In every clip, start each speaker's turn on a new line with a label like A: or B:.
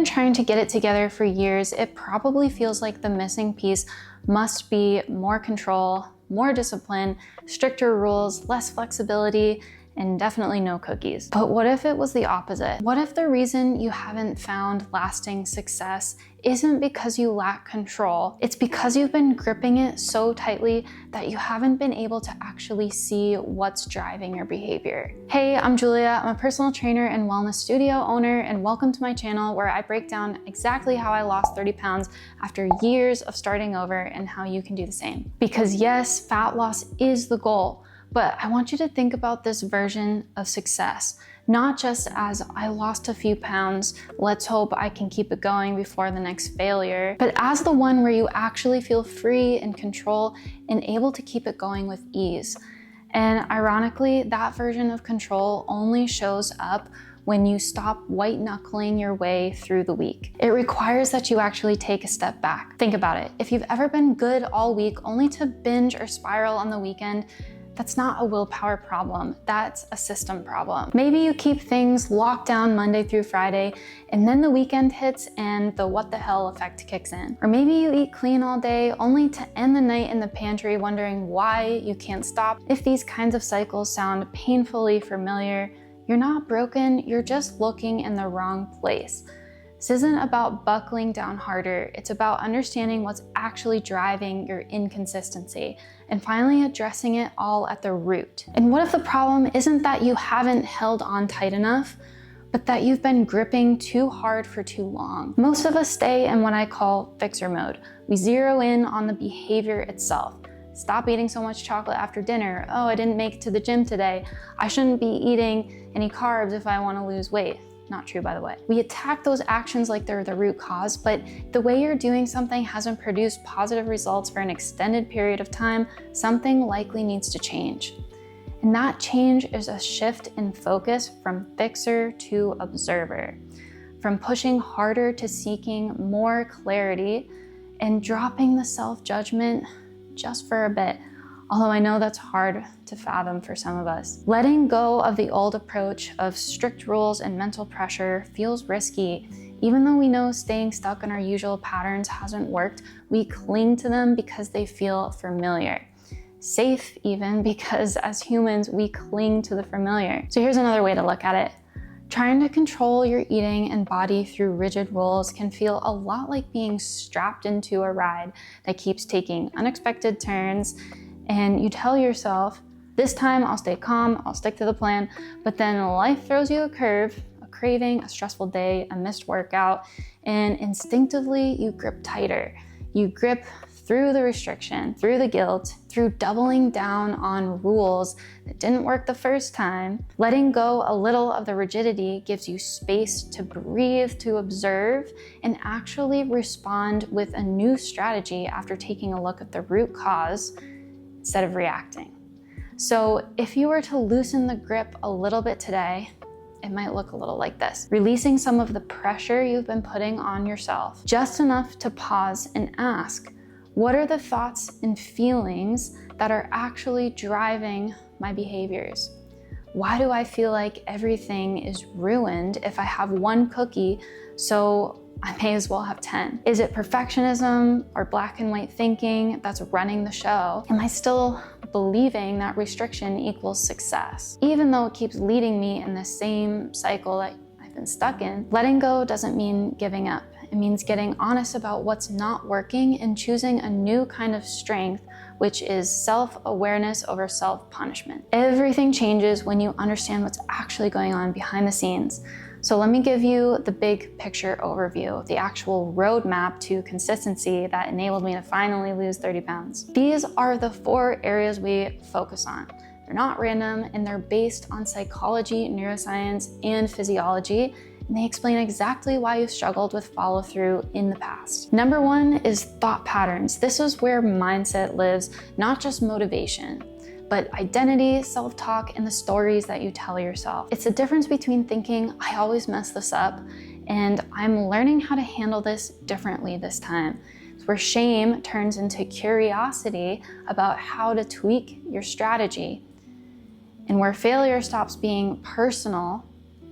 A: been trying to get it together for years, it probably feels like the missing piece must be more control, more discipline, stricter rules, less flexibility, and definitely no cookies. But what if it was the opposite? What if the reason you haven't found lasting success isn't because you lack control? It's because you've been gripping it so tightly that you haven't been able to actually see what's driving your behavior. Hey, I'm Julia. I'm a personal trainer and wellness studio owner, and welcome to my channel where I break down exactly how I lost 30 pounds after years of starting over and how you can do the same. Because yes, fat loss is the goal, but I want you to think about this version of success, not just as I lost a few pounds, let's hope I can keep it going before the next failure, but as the one where you actually feel free and control and able to keep it going with ease. And ironically, that version of control only shows up when you stop white knuckling your way through the week. It requires that you actually take a step back. Think about it. If you've ever been good all week only to binge or spiral on the weekend, that's not a willpower problem, that's a system problem. Maybe you keep things locked down Monday through Friday, and then the weekend hits and the what the hell effect kicks in. Or maybe you eat clean all day only to end the night in the pantry wondering why you can't stop. If these kinds of cycles sound painfully familiar, you're not broken, you're just looking in the wrong place. This isn't about buckling down harder, it's about understanding what's actually driving your inconsistency and finally addressing it all at the root. And what if the problem isn't that you haven't held on tight enough, but that you've been gripping too hard for too long? Most of us stay in what I call fixer mode. We zero in on the behavior itself. Stop eating so much chocolate after dinner. Oh, I didn't make it to the gym today. I shouldn't be eating any carbs if I want to lose weight. Not true, by the way. We attack those actions like they're the root cause, but the way you're doing something hasn't produced positive results for an extended period of time, something likely needs to change. And that change is a shift in focus from fixer to observer, from pushing harder to seeking more clarity and dropping the self-judgment just for a bit. Although I know that's hard to fathom for some of us. Letting go of the old approach of strict rules and mental pressure feels risky. Even though we know staying stuck in our usual patterns hasn't worked, we cling to them because they feel familiar. Safe even, because as humans, we cling to the familiar. So here's another way to look at it. Trying to control your eating and body through rigid rules can feel a lot like being strapped into a ride that keeps taking unexpected turns, and you tell yourself, this time I'll stay calm, I'll stick to the plan, but then life throws you a curve, a craving, a stressful day, a missed workout, and instinctively you grip tighter. You grip through the restriction, through the guilt, through doubling down on rules that didn't work the first time. Letting go a little of the rigidity gives you space to breathe, to observe, and actually respond with a new strategy after taking a look at the root cause instead of reacting. So if you were to loosen the grip a little bit today, it might look a little like this. Releasing some of the pressure you've been putting on yourself, just enough to pause and ask, what are the thoughts and feelings that are actually driving my behaviors? Why do I feel like everything is ruined if I have one cookie, so I may as well have 10? Is it perfectionism or black and white thinking that's running the show? Am I still believing that restriction equals success, even though it keeps leading me in the same cycle that I've been stuck in? Letting go doesn't mean giving up. It means getting honest about what's not working and choosing a new kind of strength, which is self-awareness over self-punishment. Everything changes when you understand what's actually going on behind the scenes. So let me give you the big picture overview, the actual roadmap to consistency that enabled me to finally lose 30 pounds. These are the 4 areas we focus on. They're not random, and they're based on psychology, neuroscience, and physiology, and they explain exactly why you've struggled with follow-through in the past. Number 1 is thought patterns. This is where mindset lives, not just motivation, but identity, self-talk, and the stories that you tell yourself. It's the difference between thinking, I always mess this up, and I'm learning how to handle this differently this time. It's where shame turns into curiosity about how to tweak your strategy, and where failure stops being personal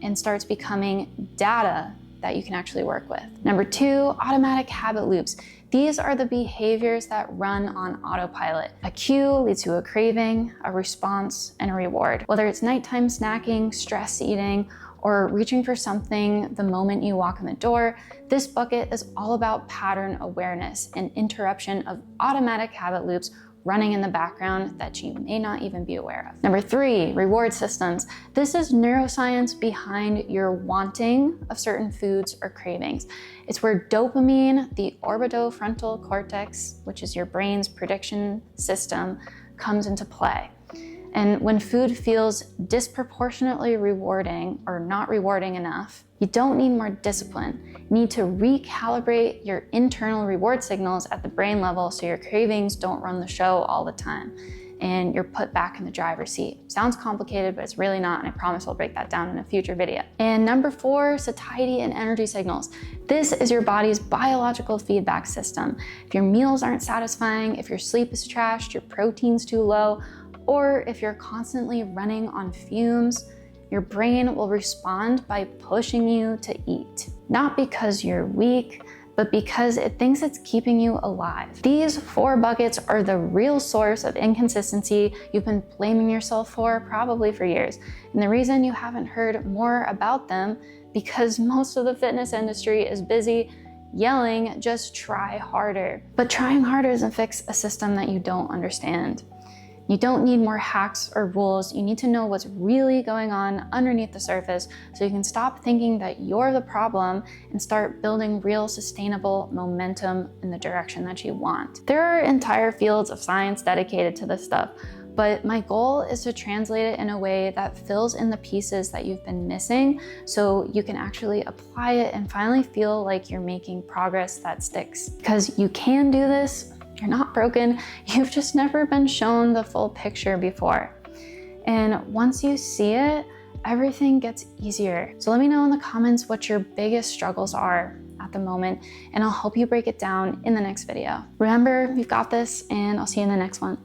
A: and starts becoming data that you can actually work with. Number 2, automatic habit loops. These are the behaviors that run on autopilot. A cue leads to a craving, a response, and a reward. Whether it's nighttime snacking, stress eating, or reaching for something the moment you walk in the door, this bucket is all about pattern awareness and interruption of automatic habit loops running in the background that you may not even be aware of. Number 3, reward systems. This is neuroscience behind your wanting of certain foods or cravings. It's where dopamine, the orbitofrontal cortex, which is your brain's prediction system, comes into play. And when food feels disproportionately rewarding or not rewarding enough, you don't need more discipline. You need to recalibrate your internal reward signals at the brain level so your cravings don't run the show all the time and you're put back in the driver's seat. Sounds complicated, but it's really not, and I promise I'll break that down in a future video. And number 4, satiety and energy signals. This is your body's biological feedback system. If your meals aren't satisfying, if your sleep is trashed, your protein's too low, or if you're constantly running on fumes, your brain will respond by pushing you to eat. Not because you're weak, but because it thinks it's keeping you alive. These 4 buckets are the real source of inconsistency you've been blaming yourself for probably for years. And the reason you haven't heard more about them, because most of the fitness industry is busy yelling, just try harder. But trying harder doesn't fix a system that you don't understand. You don't need more hacks or rules. You need to know what's really going on underneath the surface so you can stop thinking that you're the problem and start building real sustainable momentum in the direction that you want. There are entire fields of science dedicated to this stuff, but my goal is to translate it in a way that fills in the pieces that you've been missing so you can actually apply it and finally feel like you're making progress that sticks. Because you can do this. You're not broken, you've just never been shown the full picture before. And once you see it, everything gets easier. So let me know in the comments what your biggest struggles are at the moment, and I'll help you break it down in the next video. Remember, you've got this, and I'll see you in the next one.